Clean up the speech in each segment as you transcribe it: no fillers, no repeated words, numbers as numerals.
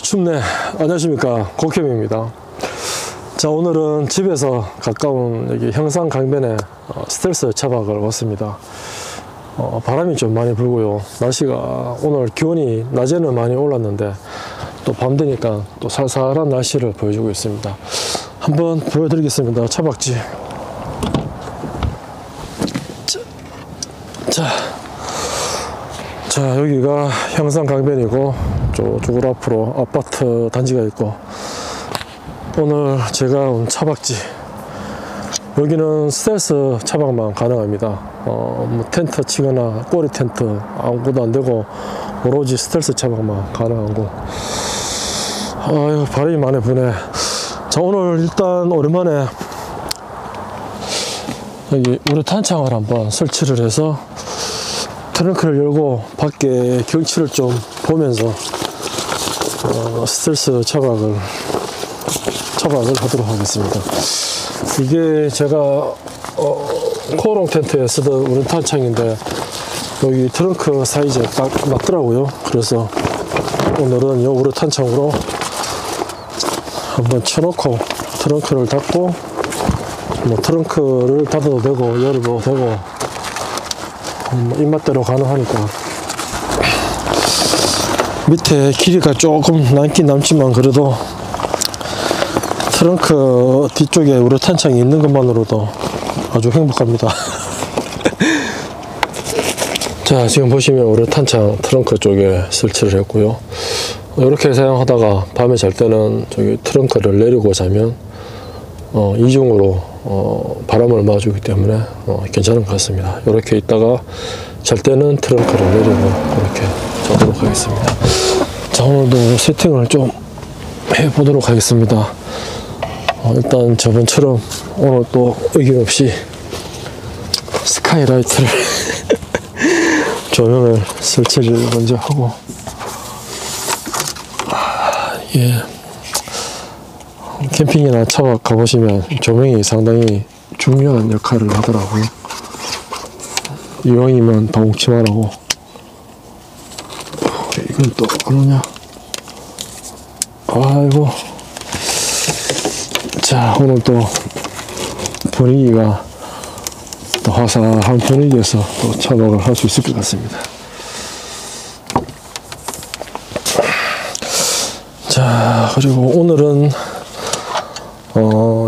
춥네. 안녕하십니까, 고캠입니다. 자, 오늘은 집에서 가까운 여기 형산 강변에 스텔스 차박을 왔습니다. 바람이 좀 많이 불고요. 날씨가 오늘 기온이 낮에는 많이 올랐는데 또 밤 되니까 또 살살한 날씨를 보여주고 있습니다. 한번 보여드리겠습니다. 차박지. 자, 여기가 형산 강변이고 저쪽으로 앞으로 아파트 단지가 있고, 오늘 제가 온 차박지, 여기는 스텔스 차박만 가능합니다. 뭐 텐트 치거나 꼬리 텐트 아무것도 안 되고 오로지 스텔스 차박만 가능하고. 아유, 바람이 많이 부네. 자, 오늘 일단 오랜만에 여기 우레 탄창을 한번 설치를 해서 트렁크를 열고 밖에 경치를 좀 보면서 스텔스 차박을 하도록 하겠습니다. 이게 제가 코오롱 텐트에 쓰던 우레 탄창인데 여기 트렁크 사이즈에 딱 맞더라고요. 그래서 오늘은 이 우레 탄창으로 한번 쳐놓고 트렁크를 닫고, 뭐 트렁크를 닫아도 되고 열어도 되고 입맛대로 가능하니까. 밑에 길이가 조금 남긴 남지만 그래도 트렁크 뒤쪽에 우레 탄창이 있는 것만으로도 아주 행복합니다. 자, 지금 보시면 우레 탄창 트렁크 쪽에 설치를 했고요. 이렇게 사용하다가 밤에 잘 때는 저기 트렁크를 내리고 자면 이중으로 바람을 막아주기 때문에 괜찮은 것 같습니다. 이렇게 있다가 잘 때는 트렁크를 내리고 그렇게 자도록 하겠습니다. 자, 오늘도 세팅을 좀 해보도록 하겠습니다. 일단 저번처럼 오늘 또 어김없이 스카이라이트를 조명을 설치를 먼저 하고, 예, 캠핑이나 차박 가보시면 조명이 상당히 중요한 역할을 하더라고요. 이왕이면 더욱치만 하고. 이건 또 안 오냐? 아이고. 자, 오늘 또 분위기가 또 화사한 분위기에서 또 차박을 할 수 있을 것 같습니다. 자, 그리고 오늘은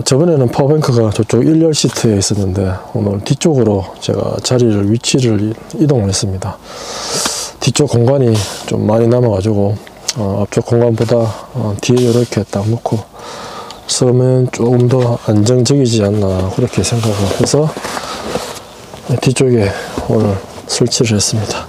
저번에는 파워뱅크가 저쪽 1열 시트에 있었는데 오늘 뒤쪽으로 제가 위치를 이동을 했습니다. 뒤쪽 공간이 좀 많이 남아가지고 앞쪽 공간보다 뒤에 이렇게 딱 놓고 쓰면 조금 더 안정적이지 않나 그렇게 생각을 해서 뒤쪽에 오늘 설치를 했습니다.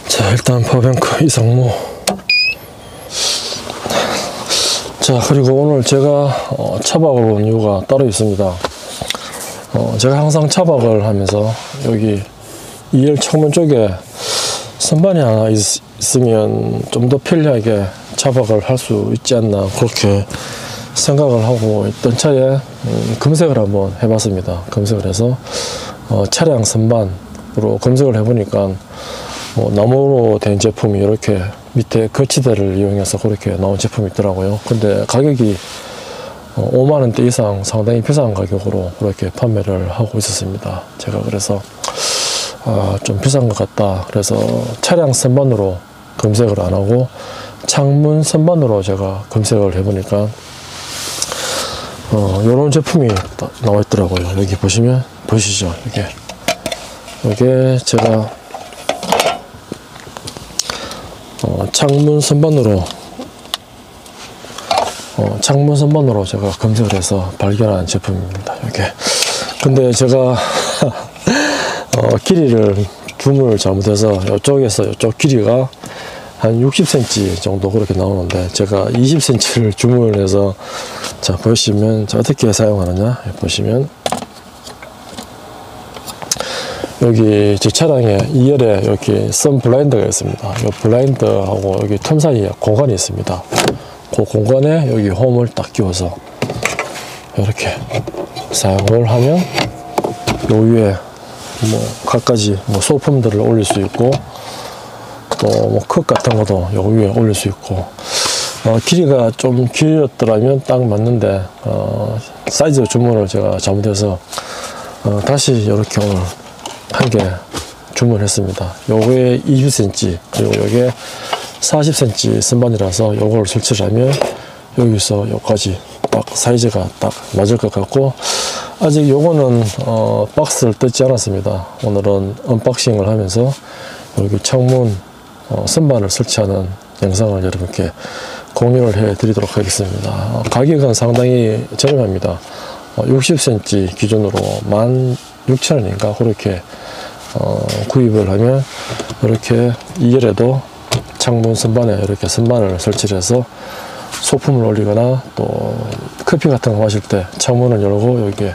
자, 일단 파워뱅크 이상무. 자, 그리고 오늘 제가 차박을 온 이유가 따로 있습니다. 제가 항상 차박을 하면서 여기 2열 창문 쪽에 선반이 하나 있으면 좀 더 편리하게 차박을 할 수 있지 않나 그렇게 생각을 하고 있던 차에 검색을 한번 해봤습니다. 검색을 해서 차량 선반으로 검색을 해보니까 나무로 된 제품이 이렇게 밑에 거치대를 이용해서 그렇게 나온 제품이 있더라고요. 근데 가격이 5만원대 이상 상당히 비싼 가격으로 그렇게 판매를 하고 있었습니다. 제가 그래서 좀 비싼 것 같다. 그래서 차량 선반으로 검색을 안 하고 창문 선반으로 제가 검색을 해보니까 요런 제품이 나와 있더라고요. 여기 보시면 보이시죠? 이게 제가 창문 선반으로 제가 검색을 해서 발견한 제품입니다. 이게. 근데 제가 길이를 줌을 잘못해서 이쪽에서 이쪽 길이가 한 60cm 정도 그렇게 나오는데 제가 20cm를 주문을 해서 자 보시면 자 어떻게 사용하느냐 보시면 여기 제 차량에 2열에 이렇게 선 블라인드가 있습니다. 이 블라인드하고 여기 틈 사이에 공간이 있습니다. 그 공간에 여기 홈을 딱 끼워서 이렇게 사용을 하면 요 위에 뭐 갖가지 뭐 소품들을 올릴 수 있고 또 뭐 컵 같은 것도 요 위에 올릴 수 있고 길이가 좀 길었더라면 딱 맞는데 사이즈 주문을 제가 잘못해서 다시 이렇게 오늘 한 개 주문했습니다. 요게 20cm 그리고 요게 40cm 선반이라서 요걸 설치를 하면 여기서 여기까지 딱 사이즈가 딱 맞을 것 같고 아직 요거는 박스를 뜯지 않았습니다. 오늘은 언박싱을 하면서 여기 창문 선반을 설치하는 영상을 여러분께 공유를 해 드리도록 하겠습니다. 가격은 상당히 저렴합니다. 60cm 기준으로 16,000원인가 그렇게 구입을 하면 이렇게 2열에도 창문 선반에 이렇게 선반을 설치를 해서 소품을 올리거나 또 커피 같은 거 마실 때 창문을 열고 여기에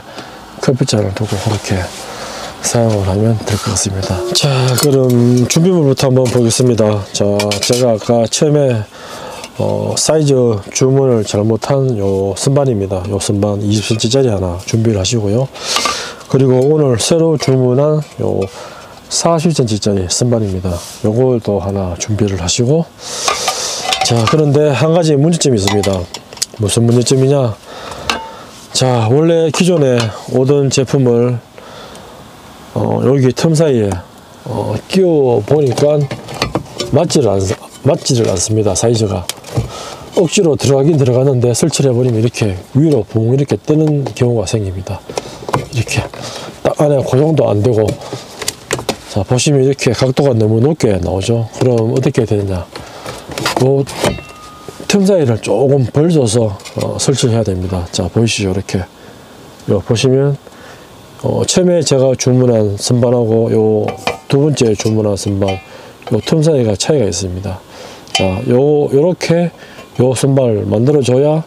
커피잔을 두고 그렇게 사용을 하면 될 것 같습니다. 자, 그럼 준비물부터 한번 보겠습니다. 자, 제가 아까 처음에 사이즈 주문을 잘못한 요 선반입니다. 요 선반 20cm 짜리 하나 준비를 하시고요. 그리고 오늘 새로 주문한 요 40cm 짜리 선반입니다. 요걸도 하나 준비를 하시고 자, 그런데 한 가지 문제점이 있습니다. 무슨 문제점이냐? 자, 원래 기존에 오던 제품을 여기 틈 사이에 끼워 보니까 맞지를 않습니다. 사이즈가 억지로 들어가긴 들어가는데 설치를 해버리면 이렇게 위로 붕 이렇게 뜨는 경우가 생깁니다. 이렇게 딱 안에 고정도 안 되고 자 보시면 이렇게 각도가 너무 높게 나오죠. 그럼 어떻게 되느냐? 그 틈 사이를 조금 벌려서 설치를 해야 됩니다. 자 보이시죠? 이렇게 보시면 처음에 제가 주문한 선반하고 요 두 번째 주문한 선반 요 틈 사이가 차이가 있습니다. 자 요렇게 요 선반을 만들어 줘야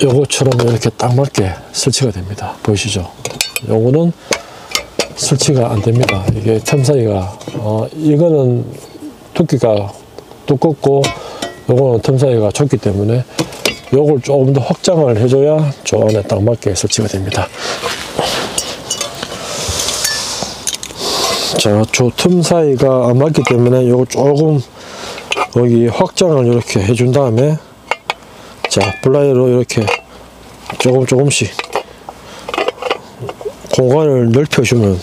요거처럼 이렇게 딱 맞게 설치가 됩니다. 보이시죠? 요거는 설치가 안 됩니다. 이게 틈 사이가 이거는 두께가 두껍고 요거는 틈 사이가 좁기 때문에 요걸 조금 더 확장을 해줘야 저 안에 딱 맞게 설치가 됩니다. 자, 저 틈 사이가 안 맞기 때문에 요거 조금 여기 확장을 이렇게 해준 다음에 자 플라이로 이렇게 조금씩 공간을 넓혀주면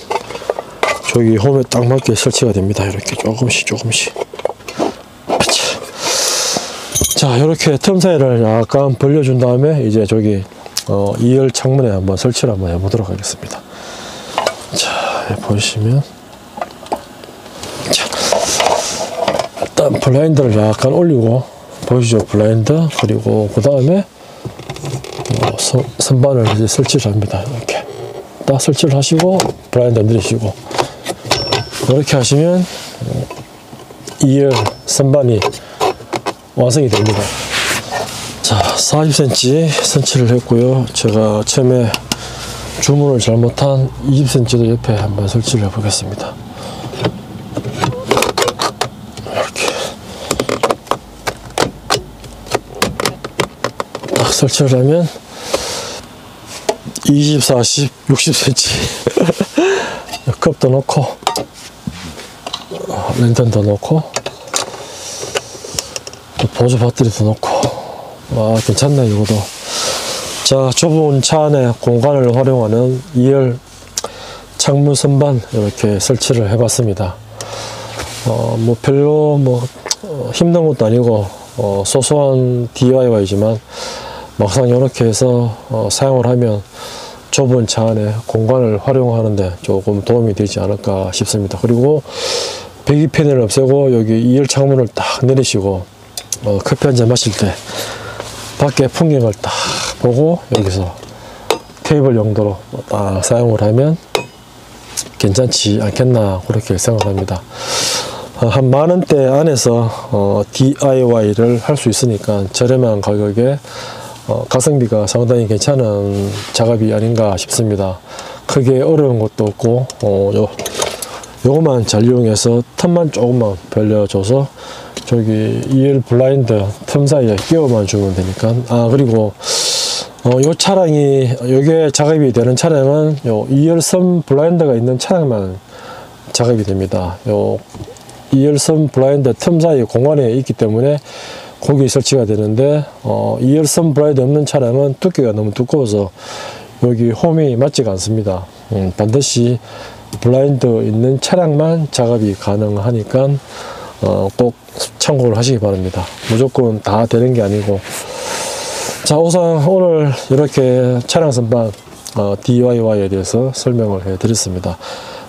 저기 홈에 딱 맞게 설치가 됩니다. 이렇게 조금씩 자 이렇게 틈 사이를 약간 벌려준 다음에 이제 저기 2열 창문에 한번 설치를 한번 해보도록 하겠습니다. 자 보시면 자 일단 블라인드를 약간 올리고 보이시죠? 블라인드 그리고 그 다음에 선반을 이제 설치를 합니다. 이렇게 딱 설치를 하시고 블라인드 내리시고 이렇게 하시면 2열 선반이 완성이 됩니다. 자 40cm 설치를 했고요. 제가 처음에 주문을 잘못한 20cm도 옆에 한번 설치를 해 보겠습니다. 설치를 하면 20, 40, 60cm 컵도 넣고 랜턴도 넣고 또 보조 배터리도 넣고 와 괜찮네 이거도. 자 좁은 차 안에 공간을 활용하는 2열 창문 선반 이렇게 설치를 해봤습니다. 뭐 별로 뭐 힘든 것도 아니고 소소한 DIY지만 막상 이렇게 해서 사용을 하면 좁은 차 안에 공간을 활용하는데 조금 도움이 되지 않을까 싶습니다. 그리고 배기 패널을 없애고 여기 2열 창문을 딱 내리시고 커피 한잔 마실 때 밖에 풍경을 딱 보고 여기서 테이블 용도로 딱 사용을 하면 괜찮지 않겠나 그렇게 생각합니다. 한 만원대 안에서 DIY를 할 수 있으니까 저렴한 가격에 가성비가 상당히 괜찮은 작업이 아닌가 싶습니다. 크게 어려운 것도 없고 요거만 잘 이용해서 틈만 조금만 벌려줘서 저기 2열 블라인드 틈 사이에 끼워만 주면 되니까. 그리고 요 차량이 요게 작업이 되는 차량은 요 2열선 블라인드가 있는 차량만 작업이 됩니다. 요 2열선 블라인드 틈 사이 공간에 있기 때문에 거기 설치가 되는데 2열선 블라인드 없는 차량은 두께가 너무 두꺼워서 여기 홈이 맞지가 않습니다. 반드시 블라인드 있는 차량만 작업이 가능하니까 꼭 참고를 하시기 바랍니다. 무조건 다 되는 게 아니고. 자, 우선 오늘 이렇게 차량 선반 DIY에 대해서 설명을 해 드렸습니다.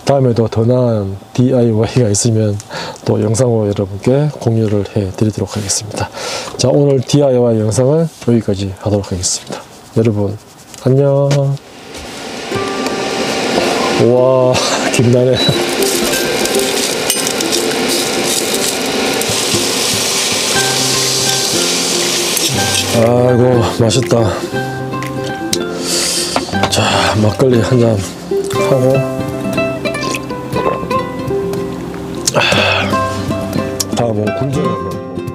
다음에도 더 나은 DIY가 있으면 또 영상으로 여러분께 공유를 해 드리도록 하겠습니다. 자, 오늘 DIY 영상은 여기까지 하도록 하겠습니다. 여러분 안녕. 우와, 김나네. 아이고, 맛있다. 자, 막걸리 한잔 하고 다음은 굴전 한번.